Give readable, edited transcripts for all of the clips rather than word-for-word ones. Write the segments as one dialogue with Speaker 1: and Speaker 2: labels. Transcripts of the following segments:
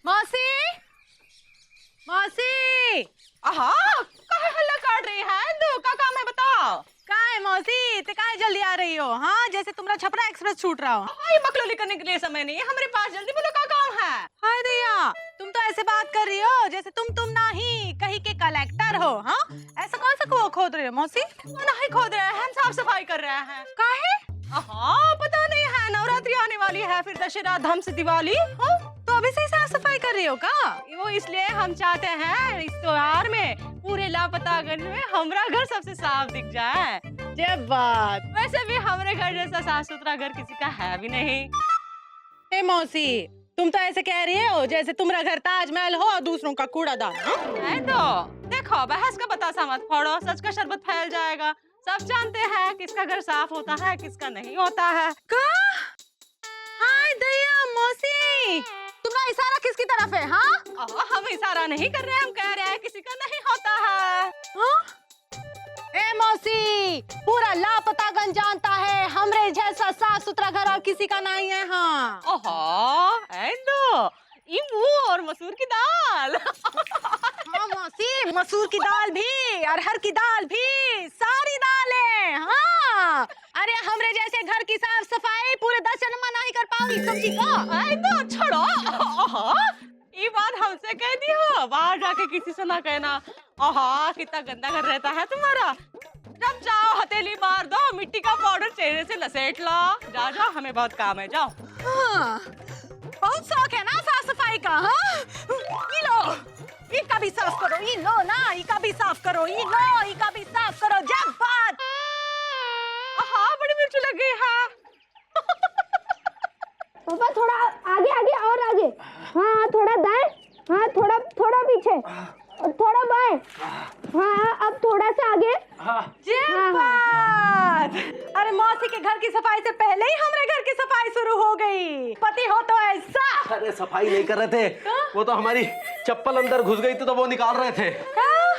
Speaker 1: मौसी, मौसी,
Speaker 2: आहा, काहे हल्ला काट रही है? इंदु, का काम है बताओ।
Speaker 1: काहे मौसी ते काहे जल्दी आ रही हो? हाँ, जैसे तुम्हारा छपरा एक्सप्रेस छूट रहा हो।
Speaker 2: ये बकलोली करने के लिए समय नहीं है हमारे पास, जल्दी बोलो का काम है।
Speaker 1: हाय दैया, तुम तो ऐसे बात कर रही हो जैसे तुम नहीं कहीं के कलेक्टर हो। हाँ, ऐसा कौन सा कुआं खोद रहे हो मौसी?
Speaker 2: नहीं खोद रहे हैं, हम साफ सफाई कर रहे हैं।
Speaker 1: काहे?
Speaker 2: हाँ, पता नहीं है, नवरात्रि आने वाली है, फिर दशहरा, धम से दिवाली। हाँ,
Speaker 1: तो अभी से ही साफ सफाई कर रही हो का?
Speaker 2: वो इसलिए हम चाहते हैं इस त्योहार में पूरे लापतागंज में हमारा घर सबसे साफ दिख जाए।
Speaker 1: जब बात।
Speaker 2: वैसे भी हमारे घर जैसा साफ सुथरा घर किसी का है भी नहीं।
Speaker 1: ए मौसी, तुम तो ऐसे कह रही हो जैसे तुम्हारा घर ताजमहल हो और दूसरों का कूड़ादान।
Speaker 2: है तो देखो, बहस का बतासा मत फोड़ो, सच का शरबत फैल जाएगा। सब जानते हैं किसका घर साफ होता है, किसका नहीं होता है।
Speaker 1: का? हाय दैया मौसी, तुम्हारा इशारा किसकी तरफ है? हाँ,
Speaker 2: हम इशारा नहीं कर रहे हैं, हम कह रहे हैं किसी का नहीं होता है।
Speaker 1: हाँ? ए मौसी, पूरा लापतागंज जानता है हमरे जैसा साफ सुथरा घर और किसी का नहीं है। हाँ,
Speaker 2: ओहो, एंदो, इमू और मसूर की दाल।
Speaker 1: हाँ मौसी, मसूर की दाल भी, अरहर की दाल भी, सारी दालें। हाँ, अरे हमरे जैसे घर की साफ सफाई पूरे 10 जन्म नहीं कर पाओगी, समझी का?
Speaker 2: एंदो, छोड़ो। ओहो, ये बात हमसे कह दी हो, बाहर जाके किसी से ना कहना। ओहो, कितना गंदा घर रहता है तुम्हारा। जब जाओ हथेली मार दो, मिट्टी का पाउडर चेहरे से लसेट लो। जाओ जाओ, हमें बहुत काम है, जाओ।
Speaker 1: हाँ, बहुत शौक है ना साफ सफाई का। हाँ, ये लो, इका भी साफ करो, ये लो ना, इका भी साफ करो, ये लो, इका भी साफ करो। जब बात।
Speaker 2: हाँ, बड़ी मिर्च लग गई है।
Speaker 3: पापा थोड़ा आगे आगे और आगे। हाँ थोड़ा दाएं, हाँ थोड़ा थोड़ा पीछे और थोड़ा बाएं। हाँ अब थोड़ा सा आगे।
Speaker 1: बात। अरे मौसी के घर की सफाई से पहले ही हमारे घर की सफाई शुरू हो गई। पति हो तो ऐसा।
Speaker 4: अरे सफाई नहीं कर रहे थे, वो तो हमारी चप्पल अंदर घुस गई थी तो वो निकाल रहे थे।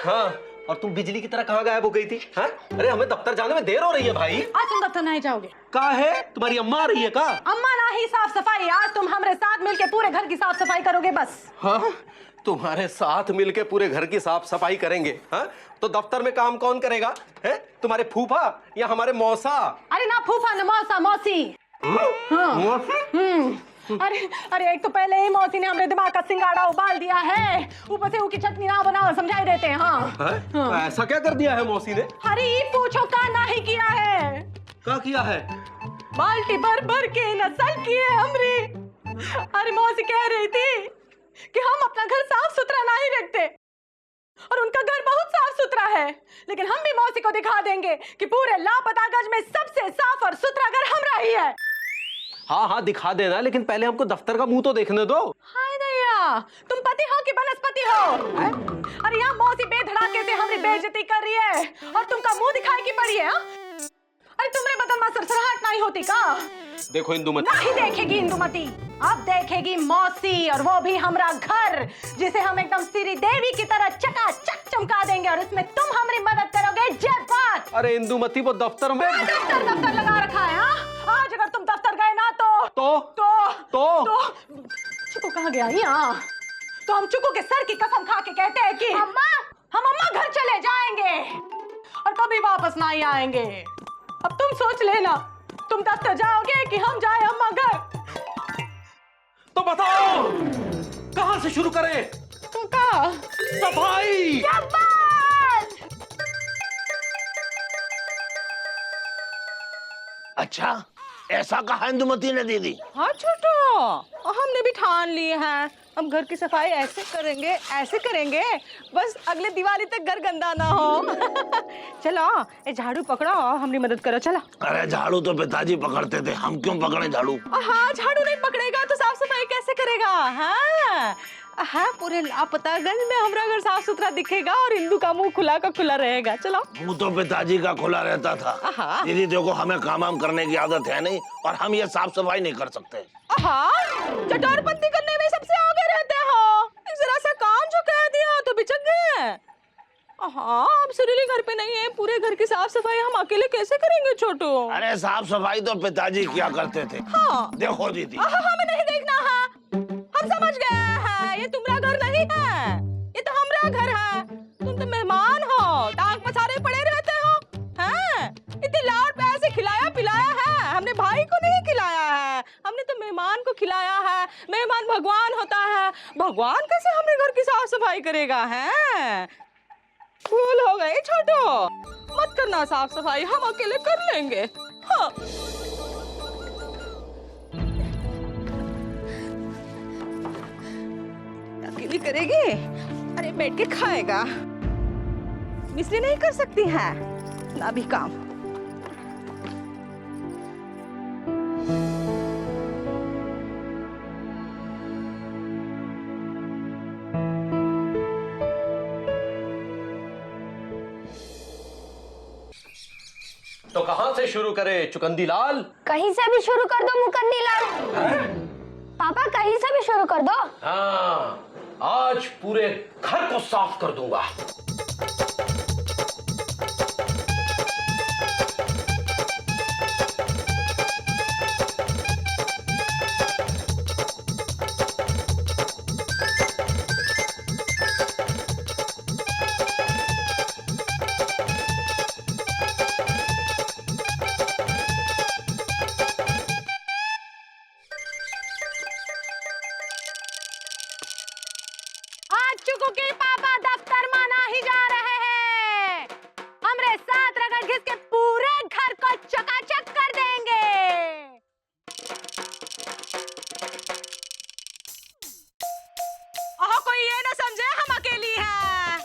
Speaker 4: हाँ, और तुम बिजली की तरह कहाँ गायब हो गई थी? हाँ? अरे हमें दफ्तर जाने में देर हो रही है भाई।
Speaker 1: आज तुम दफ्तर नहीं जाओगे?
Speaker 4: का है? तुम्हारी अम्मा आ रही है का?
Speaker 1: अम्मा ना ही साफ सफाई, आज तुम हमारे साथ मिलके पूरे घर की साफ सफाई करोगे बस।
Speaker 4: हाँ, तुम्हारे साथ मिलके पूरे घर की साफ सफाई करेंगे। हाँ, तो दफ्तर में काम कौन करेगा? है तुम्हारे फूफा या हमारे मौसा?
Speaker 1: अरे ना फूफा न मौसा, मौसी। हाँ। अरे अरे, एक तो पहले ही मौसी ने हमारे दिमाग का सिंगाड़ा उबाल दिया है, ऊपर से उसकी चटनी ना बनाओ, समझाई देते हैं। हाँ,
Speaker 4: तो ऐसा क्या कर दिया है मौसी ने?
Speaker 1: अरे पूछो का नहीं किया है।
Speaker 4: क्या किया है?
Speaker 1: बाल्टी भर भर के नसल की है हमरी। अरे मौसी कह रही थी कि हम अपना घर साफ सुथरा नहीं रखते और उनका घर बहुत साफ सुथरा है, लेकिन हम भी मौसी को दिखा देंगे कि पूरे लापतागंज में सबसे साफ और सुथरा घर हमरा ही है।
Speaker 4: हाँ हाँ दिखा देना, लेकिन पहले हमको दफ्तर का मुंह तो देखने दो।
Speaker 1: हाय दैया, तुम पति हो कि बनस्पति हो? अरे यहाँ मौसी बेधड़ाके से हमारी बेइज्जती कर रही है और तुमका मुंह दिखाई की पड़ी है। अरे तुम्हारे बदन में सरसराहट नहीं होती का?
Speaker 4: देखो इंदुमती,
Speaker 1: नहीं देखेगी इंदुमती, अब देखेगी मौसी, और वो भी हमरा घर, जिसे हम एकदम श्री देवी की तरह चकाचक चमका देंगे और इसमें तुम हमारी मदद करोगे। जय बात।
Speaker 4: अरे इंदुमती वो दफ्तर में
Speaker 1: दफ्तर लगा रखा है। हाँ, आज अगर तुम दफ्तर गए ना तो चुकू कहाँ गया? यहाँ तो हम चुकू के सर की कसम खा के कहते हैं कि हम अम्मा घर चले जाएंगे और कभी वापस नहीं आएंगे। अब तुम सोच लेना, तुम दफ्तर जाओगे कि हम जाए अम्मा घर?
Speaker 4: तो बताओ कहां से शुरू करें?
Speaker 1: का
Speaker 4: सफाई।
Speaker 5: अच्छा, ऐसा कहा इंदुमती ने दीदी?
Speaker 2: हाँ छोटो, हमने भी ठान लिए हैं, हम घर की सफाई ऐसे करेंगे, बस अगले दिवाली तक घर गंदा ना हो। चलो ये झाड़ू पकड़ो, हमारी मदद करो, चलो।
Speaker 5: अरे झाड़ू तो पिताजी पकड़ते थे, हम क्यों पकड़े झाड़ू?
Speaker 2: हाँ, झाड़ू नहीं पकड़ेगा तो साफ सफाई कैसे करेगा? हाँ, पूरे लापतागंज में हमारा घर साफ सुथरा दिखेगा और इंदु का मुंह खुला का खुला रहेगा। चलो।
Speaker 5: मुंह तो पिताजी का खुला रहता था। दीदी देखो, हमें काम करने की आदत है नहीं और हम ये साफ सफाई नहीं कर सकते।
Speaker 2: चटोरपंती करने में सबसे आगे रहते हो, जरा सा काम जो कह दिया तो बिचक गए हाँ अब सुरीली घर पे नहीं है, पूरे घर की साफ सफाई हम अकेले कैसे करेंगे छोटू?
Speaker 5: अरे साफ सफाई तो पिताजी किया करते थे।
Speaker 2: हाँ
Speaker 5: देखो दीदी,
Speaker 2: हमें नहीं देखना है, हम समझ गए हैं, ये तुम्हारा घर नहीं है, ये तो हमारा घर है। तुम तो मेहमान हो, टांग पसारे पड़े रहते हो, हैं? इतने लाड प्यार से खिलाया पिलाया है, हमने भाई को नहीं खिलाया है, हमने तो मेहमान को खिलाया है। मेहमान भगवान होता है, भगवान कैसे हमने घर की साफ सफाई करेगा? है भूल हो गई छोटू, मत करना साफ सफाई, हम अकेले कर लेंगे। हाँ अकेली करेगी? अरे बैठ के खाएगा, इसलिए नहीं कर सकती है ना भी काम।
Speaker 4: तो कहां से शुरू करें चुकंदी लाल?
Speaker 3: कहीं से भी शुरू कर दो मुकद्दी लाल। पापा कहीं से भी शुरू कर दो।
Speaker 4: हाँ, आज पूरे घर को साफ कर दूंगा।
Speaker 1: चुकू के पापा दफ्तर माना ही जा रहे हैं, हमरे साथ रगड़ घिस के पूरे घर को चकाचक कर देंगे।
Speaker 2: ओह कोई ये ना समझे हम अकेली हैं,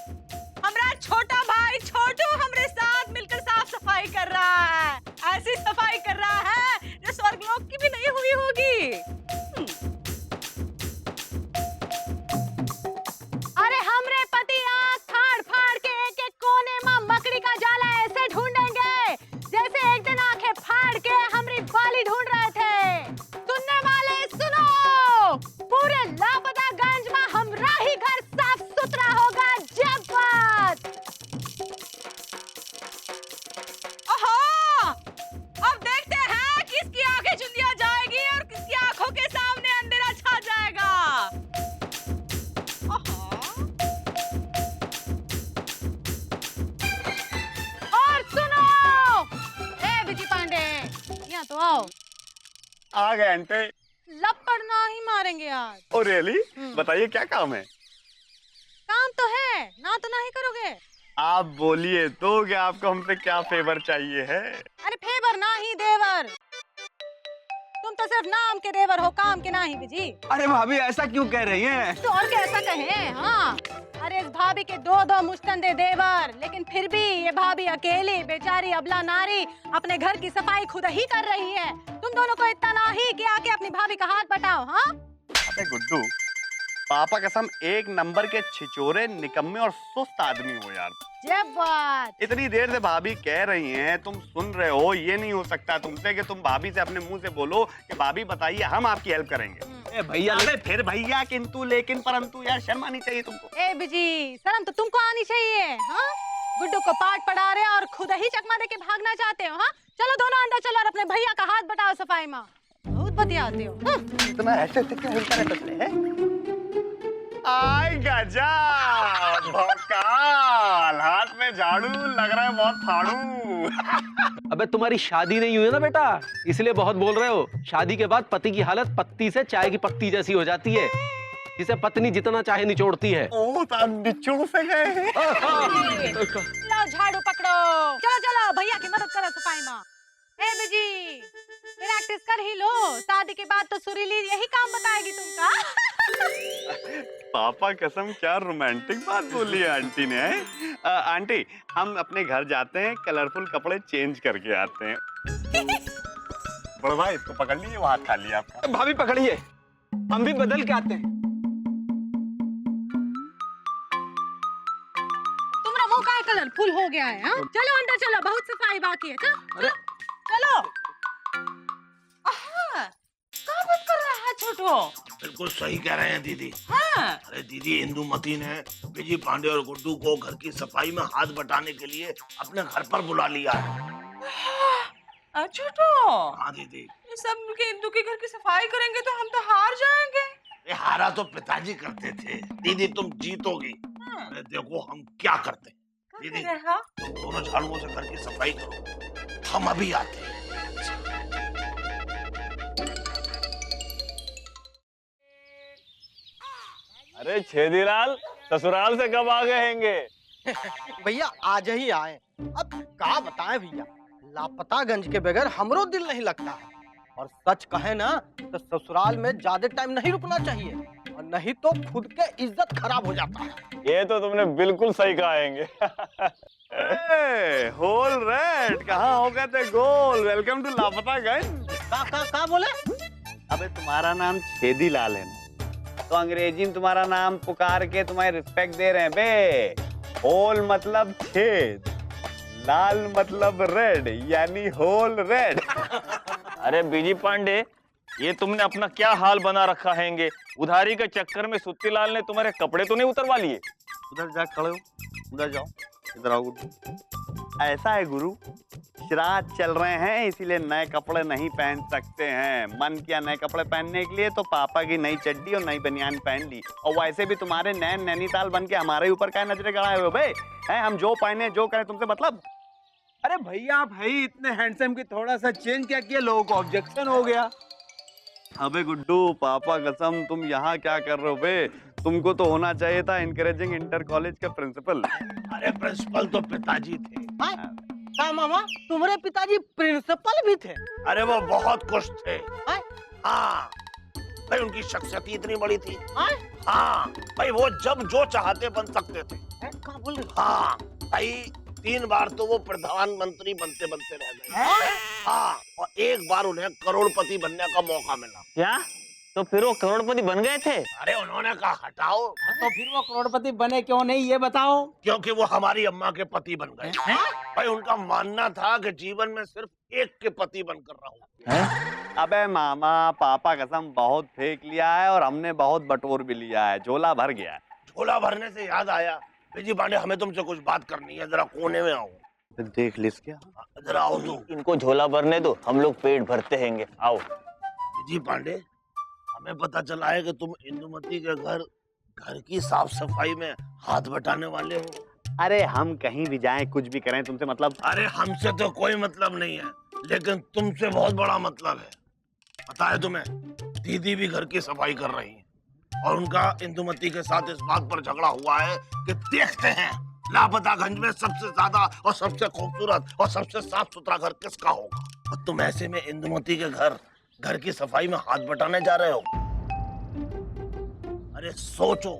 Speaker 2: हमारा छोटा भाई छोटू हमरे साथ मिलकर साफ सफाई कर रहा है, ऐसी सफाई कर रहा है जो स्वर्गलोक की भी नहीं हुई होगी।
Speaker 1: अरे हमरे पति आँख फाड़ फाड़ के एक एक कोने में मकड़ी का जाला ऐसे ढूंढेंगे जैसे एक दिन आंखें फाड़ के हमारी बाली ढूंढ रहे थे। सुनने वाले सुनो, पूरे लापतागंज में हमारा ही घर साफ सुथरा होगा जब बात।
Speaker 2: ओहो अब देखते हैं किसकी आंखें चुंदिया जाएगी और किसकी आंखों के सामने अंधेरा छा जाएगा।
Speaker 1: और सुनो, ए विजय पांडे, यहाँ तो आओ।
Speaker 6: आ गए आंटी।
Speaker 1: लपड़ ना ही मारेंगे आज।
Speaker 6: Oh really? बताइए क्या काम है?
Speaker 1: काम तो है ना, तो नहीं करोगे?
Speaker 6: आप बोलिए तो कि आपको हमसे क्या फेवर चाहिए है?
Speaker 1: अरे फेवर ना ही देवर, तुम तो सिर्फ नाम के देवर हो, काम के नहीं बिजी।
Speaker 6: अरे भाभी ऐसा क्यों कह रही हैं?
Speaker 1: तो और कैसा कहें? हाँ अरे इस भाभी के दो दो मुस्तंदे देवर, लेकिन फिर भी ये भाभी अकेली बेचारी अबला नारी अपने घर की सफाई खुद ही कर रही है। तुम दोनों को इतना नहीं कि आके अपनी भाभी का हाथ बटाओ। हाँ
Speaker 6: अबे गुड्डू, पापा कसम एक नंबर के छिचोरे निकम्मे और सुस्त आदमी हो यार।
Speaker 1: जब बात
Speaker 6: इतनी देर से भाभी कह रही हैं, तुम सुन रहे हो, ये नहीं हो सकता तुमसे कि तुम भाभी से अपने मुंह से बोलो कि भाभी बताइए हम आपकी हेल्प करेंगे। ए भैया, अबे फिर भैया किंतु लेकिन परंतु यार, शर्म आनी चाहिए तुमको।
Speaker 1: ए बिजी, शर्म तो तुमको आनी चाहिए। हाँ गुड्डू को पाठ पढ़ा रहे और खुद ही चकमा दे के भागना चाहते हो। हाँ चलो दोनों अंदर चलो और अपने भैया का हाथ बटाओ सफाई में, बहुत बतियाते हो।
Speaker 6: इतना ऐसे क्या हिलता रहता है? आय गजब भौकाल, हाथ में झाड़ू, लग रहा है बहुत फाड़ू।
Speaker 4: अबे तुम्हारी शादी नहीं हुई है ना बेटा, इसलिए बहुत बोल रहे हो। शादी के बाद पति की हालत पत्ती से चाय की पत्ती जैसी हो जाती है, जिसे पत्नी जितना चाहे निचोड़ती है।
Speaker 6: ओ तो आप निचोड़ से गए हैं।
Speaker 1: लो झाड़ू पकड़ो, चलो चलो भैया की मदद करो सफाई में। ए बिजी प्रैक्टिस कर ही लो, शादी के बाद तो सुरीली यही काम बताएगी तुमका।
Speaker 6: पापा कसम क्या रोमांटिक बात बोली है आंटी ने। आंटी हम अपने घर जाते हैं, कलरफुल कपड़े चेंज करके आते हैं। बड़ा भाई इसको पकड़ लीजिए, वो हाथ खाली है आपका।
Speaker 7: भाभी पकड़िए, हम भी बदल के आते हैं।
Speaker 1: तुम्हारा मुंह का कलरफुल हो गया है। हाँ चलो अंदर चलो, बहुत सफाई बाकी है। चलो
Speaker 2: चलो। आहा, क्या बात कर रहा है छोटू?
Speaker 5: बिल्कुल सही कह रहे हैं दीदी।
Speaker 2: हाँ।
Speaker 5: अरे दीदी, इंदुमती ने विजय पांडे और गुड्डू को घर की सफाई में हाथ बटाने के लिए अपने घर पर बुला लिया है।
Speaker 2: अच्छा तो
Speaker 5: हाँ दीदी।
Speaker 2: ये सब मिलके इंदू के घर की सफाई करेंगे तो हम तो हार जाएंगे।
Speaker 5: ये हारा तो पिताजी करते थे, दीदी तुम जीतोगी। अरे देखो हम क्या करते हैं दीदी,
Speaker 2: हाँ?
Speaker 5: तुम दोनों झाड़ुओं से घर की सफाई करो, हम अभी आते हैं।
Speaker 7: अरे छेदीलाल, ससुराल से कब आ गए हैंगे?
Speaker 8: भैया आज ही आए। अब क्या बताएं भैया, लापतागंज के बगैर हमरो दिल नहीं लगता है। और सच कहे ना तो ससुराल में ज्यादा टाइम नहीं रुकना चाहिए, और नहीं तो खुद के इज्जत खराब हो जाता है।
Speaker 7: ये तो तुमने बिल्कुल सही कहा हैंगे। होल रेड, कहाँ हो गए थे गोल? Welcome to Lapataganj.
Speaker 8: का बोले?
Speaker 7: अबे तुम्हारा नाम छेदीलाल है ना, तो अंग्रेजी में तुम्हारा नाम पुकार के तुम्हारी रिस्पेक्ट दे रहे हैं बे। होल मतलब छेद, लाल मतलब रेड, यानी होल रेड। अरे बीजी पांडे, ये तुमने अपना क्या हाल बना रखा हैंगे? उधारी के चक्कर में सुत्ती लाल ने तुम्हारे कपड़े तो नहीं उतरवा लिए? उधर जा खड़े हो, उधर जाओ, इधर आओ गुरु। ऐसा है गुरु, श्राद्ध चल रहे हैं इसीलिए नए कपड़े नहीं पहन सकते हैं। मन किया नए कपड़े पहनने के लिए तो पापा की नई चड्डी और नई बनियान पहन ली। और वैसे भी तुम्हारे नैन नैनीताल बन के हमारे ऊपर क्या नजरें गड़ाए हुए भाई हैं? हम जो पहने जो करें तुमसे मतलब।
Speaker 9: अरे भैया भाई इतने हैंडसम की थोड़ा सा चेंज क्या किया, लोगों को ऑब्जेक्शन हो गया।
Speaker 7: अबे गुड्डू, पापा कसम, तुम यहाँ क्या कर रहे हो बे? तुमको तो होना चाहिए था इनकरेजिंग इंटर कॉलेज का प्रिंसिपल।
Speaker 5: अरे प्रिंसिपल तो पिताजी थे।
Speaker 8: क्या मामा, तुम्हारे पिताजी प्रिंसिपल भी थे?
Speaker 5: अरे वो बहुत खुश थे।
Speaker 8: हाँ?
Speaker 5: हाँ भाई, उनकी शख्सियत ही इतनी बड़ी थी।
Speaker 8: हाँ?
Speaker 5: हाँ भाई, वो जब जो चाहते बन सकते थे।
Speaker 8: क्या बोल रहे?
Speaker 5: हाँ भाई, 3 बार तो वो प्रधानमंत्री बनते बनते रह गए। हाँ, और 1 बार उन्हें करोड़पति बनने का मौका मिला।
Speaker 7: क्या? तो फिर वो करोड़पति बन गए थे?
Speaker 5: अरे उन्होंने कहा हटाओ।
Speaker 9: तो फिर वो करोड़पति बने क्यों नहीं, ये बताओ।
Speaker 5: क्योंकि वो हमारी अम्मा के पति बन गए। भाई उनका मानना था कि जीवन में सिर्फ एक के पति बनकर रहूं।
Speaker 7: अबे मामा, पापा कसम बहुत फेंक लिया है और हमने बहुत बटोर भी लिया है, झोला भर गया है।
Speaker 5: झोला भरने से याद आया, विजय पांडे हमें तुमसे कुछ बात करनी है, जरा कोने में आओ।
Speaker 7: देख लिस क्या?
Speaker 5: जरा आओ तो।
Speaker 7: इनको झोला भरने दो, हम लोग पेट भरते हैंगे। आओ।
Speaker 5: विजय पांडे, हमें पता चला है कि तुम इंदुमती के घर की साफ सफाई में हाथ बटाने वाले हो।
Speaker 7: अरे हम कहीं भी जाएं, कुछ भी करें, तुमसे मतलब?
Speaker 5: अरे हमसे तो कोई मतलब नहीं है, लेकिन तुमसे बहुत बड़ा मतलब है। पता है तुम्हें, दीदी भी घर की सफाई कर रही है और उनका इंदुमती के साथ इस बात पर झगड़ा हुआ है कि देखते हैं लापतागंज में सबसे ज्यादा और सबसे खूबसूरत और सबसे साफ सुथरा घर किसका होगा। और तुम ऐसे में इंदुमती के घर की सफाई में हाथ बटाने जा रहे हो। अरे सोचो,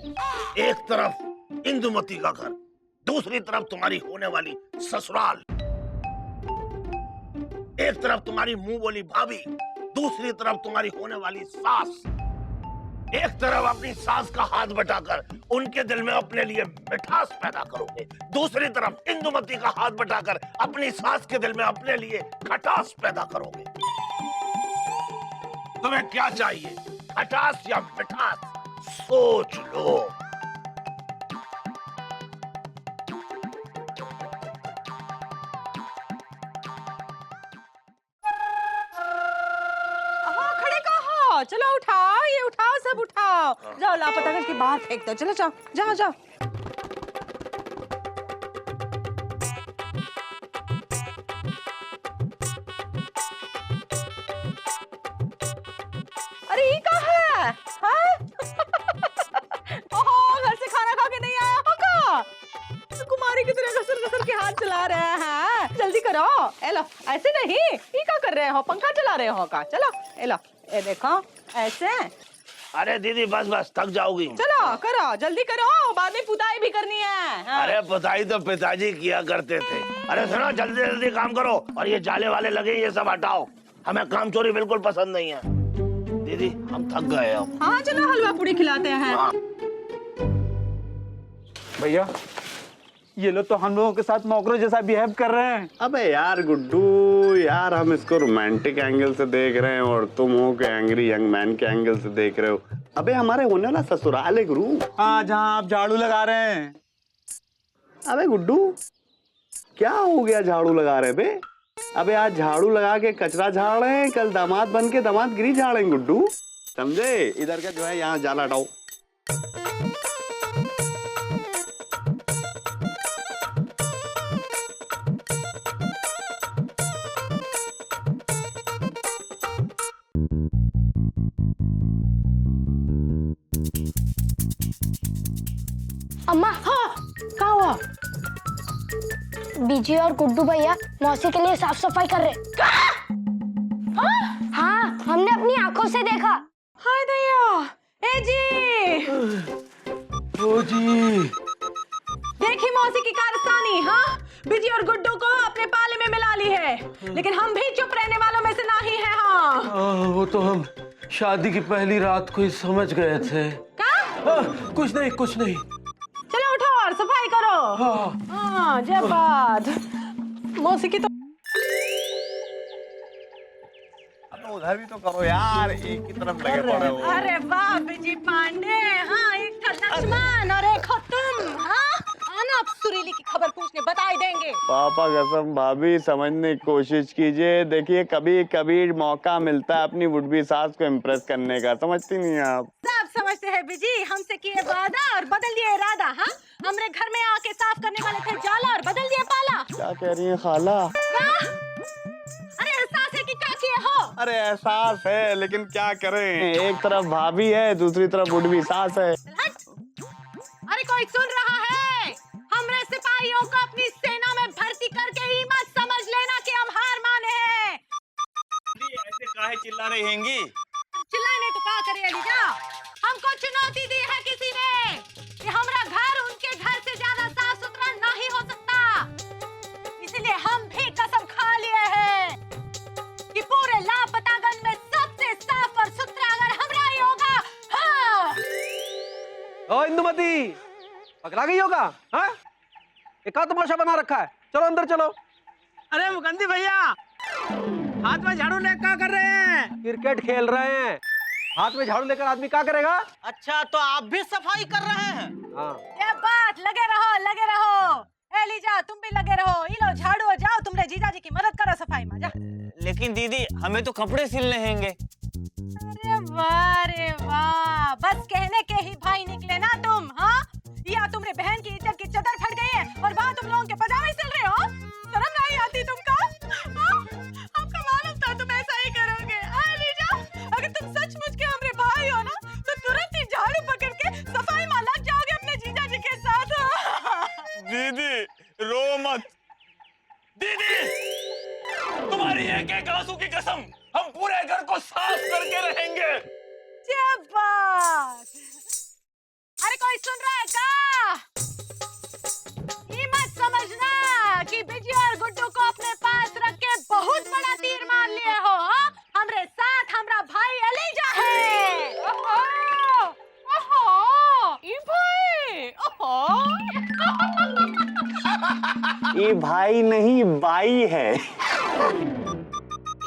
Speaker 5: एक तरफ इंदुमती का घर, दूसरी तरफ तुम्हारी होने वाली ससुराल। एक तरफ तुम्हारी मुंह बोली भाभी, दूसरी तरफ तुम्हारी होने वाली सास। एक तरफ अपनी सास का हाथ बटाकर उनके दिल में अपने लिए मिठास पैदा करोगे, दूसरी तरफ इंदुमती का हाथ बटाकर अपनी सास के दिल में अपने लिए खटास पैदा करोगे। तुम्हें क्या चाहिए, खटास या मिठास? सोच लो।
Speaker 2: खड़े कहो, चलो उठाओ, ये उठाओ, सब उठाओ। जाओ लापतागंज के बाहर फेंक दो, चलो जाओ जाओ जाओ। अरे ये कहाँ है? हाँ? ओहो, घर से खाना खा के नहीं आया होगा? तो कुमारी की तरह घसर के हाथ चला रहे हैं। जल्दी करो। ए लो, ऐसे नहीं, ये क्या कर रहे हो? पंखा चला रहे हो का? चलो, ए लो, ए देखो, ऐसे।
Speaker 5: अरे दीदी बस बस, थक जाओगी।
Speaker 2: चलो करो, जल्दी करो, बाद में पुताई भी करनी है। हाँ।
Speaker 5: अरे पुताई तो पिताजी किया करते थे। अरे सुनो, जल्दी जल्दी काम करो और ये जाले वाले लगे ये सब हटाओ, हमें काम चोरी बिल्कुल पसंद नहीं है। दीदी हम थक गए अब।
Speaker 2: हाँ चलो, हलवा पूड़ी खिलाते हैं।
Speaker 5: हाँ।
Speaker 9: भैया ये लोग तो हम लोगों के साथ नौकरों जैसा बिहेव कर रहे हैं।
Speaker 7: अबे यार गुड्डू, यार हम इसको रोमांटिक एंगल से देख रहे हैं और तुम हो के एंग्री यंग मैन के एंगल से देख रहे हो। अबे हमारे होने वाला ससुराल है गुरु।
Speaker 9: हाँ, जहाँ आप झाड़ू लगा रहे हैं।
Speaker 7: अबे गुड्डू, क्या हो गया झाड़ू लगा रहे बे? अबे आज झाड़ू लगा के कचरा झाड़ रहे हैं, कल दामाद बन के दामादगिरी झाड़ेंगे गुड्डू, समझे? इधर का जो है यहाँ जाला हटाओ।
Speaker 3: अम्मा,
Speaker 2: हाँ, क्या हुआ?
Speaker 3: बीजी और गुड्डू भैया मौसी के लिए साफ सफाई कर रहे। हाँ, हमने अपनी आंखों से देखा।
Speaker 1: हाय दैया, ए जी,
Speaker 4: ओ जी,
Speaker 1: देखी मौसी की कारस्तानी। हाँ, बिजी और गुड्डू को अपने पाले में मिला ली है, लेकिन हम भी चुप रहने वालों में से नहीं है। हाँ,
Speaker 4: वो तो हम शादी की पहली रात को ही समझ गए थे।
Speaker 1: क्या?
Speaker 4: कुछ नहीं, कुछ नहीं।
Speaker 1: चलो उठो और सफाई करो। हाँ, जय बात। मौसी की तो
Speaker 7: उधर भी तो करो यार, एक की तरफ लगे पड़े हो।
Speaker 1: अरे वाह बिजी पांडे। हाँ, एक था लक्ष्मण और एक हो तुम। हाँ, आना अब सुरीली की खबर पूछने, बता ही देंगे।
Speaker 7: पापा कसम भाभी, समझने की कोशिश कीजिए। देखिए कभी कभी मौका मिलता है अपनी वुड-बी सास को इम्प्रेस करने का, समझती नहीं है आप?
Speaker 1: सब समझते हैं बिजी, हमसे किए वादा और बदल दिए इरादा। हाँ, हमरे घर में आके साफ करने वाले थे जाला और बदल दिए पाला।
Speaker 7: क्या कह रही है खाला?
Speaker 1: अरे एहसास है कि क्या किए हो?
Speaker 7: अरे एहसास है, लेकिन क्या करें, एक तरफ भाभी है, दूसरी तरफ वुड-बी सास है।
Speaker 1: अरे कोई सुन रहा है? हमरे सिपाहियों को अपनी सेना में भर्ती करके ही मत समझ लेना कि हम हार माने हैं।
Speaker 7: ऐसे काहे चिल्ला रही हैंगी?
Speaker 1: चिल्लाने तो क्या करे अलीजा? हमको चुनौती दी है किसी ने कि हमारा घर उनके घर से ज्यादा साफ सुथरा नहीं हो सकता। इसलिए हम भी कसम खा लिए हैं कि पूरे लापतागंज में सबसे साफ और सुथरा अगर हमारा ही होगा। हाँ।
Speaker 4: ओ इंदुमती, पकड़ा गई होगा? हाँ, एक का तमाशा बना रखा है। चलो अंदर चलो।
Speaker 9: अरे मुकंदी भैया, हाथ में झाड़ू लेकर क्या कर रहे हैं?
Speaker 4: क्रिकेट खेल रहे हैं। हाथ में झाड़ू लेकर आदमी क्या करेगा?
Speaker 8: अच्छा, तो आप भी सफाई कर रहे हैं?
Speaker 4: हाँ।
Speaker 1: ये बात, लगे रहो, लगे रहो। ए लीजा, तुम भी लगे रहो। ये लो झाड़ू और जाओ, तुमरे जीजा जी की मदद करो सफाई में। जा।
Speaker 10: लेकिन दीदी, हमें तो कपड़े सिलने हैंगे।
Speaker 1: अरे वाह रे वाह, बस कहने के ही भाई निकले ना तुम। हाँ, या तुम्हारे बहन की इज्जत की चदर फट गई है और वहाँ तुम लोगों के पजामे सिल रहे हो। शर्म नहीं आती तुमको? हमको मालूम था तुम ऐसा ही करोगे। लीजा, अगर तुम सचमुच के हमारे भाई हो ना, तो तुरंत ही झाड़ू पकड़ के सफाई में लग जाओगे अपने जीजा जी के साथ।
Speaker 10: दीदी, रो मत। दीदी, तुम्हारी एक एक आंसू की कसम, हम पूरे घर को साफ करके रहेंगे।
Speaker 1: बात। अरे कोई सुन रहा है क्या? ये मत समझना कि बिजी और गुड्डू को अपने पास रख के बहुत बड़ा तीर मार लिए हो। हाँ? हमरे साथ हमरा भाई अलीजा है।
Speaker 2: ओहो, ओहो, ई भाई, ओहो।
Speaker 7: ये भाई नहीं, बाई है।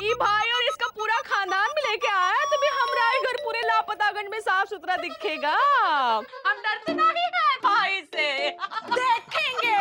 Speaker 2: ई भाई और इसका पूरा खानदान भी लेके आया, तभी हमारा घर पूरे लापतागंज में साफ सुथरा दिखेगा। हम डरते नहीं है भाई से।
Speaker 1: देखेंगे।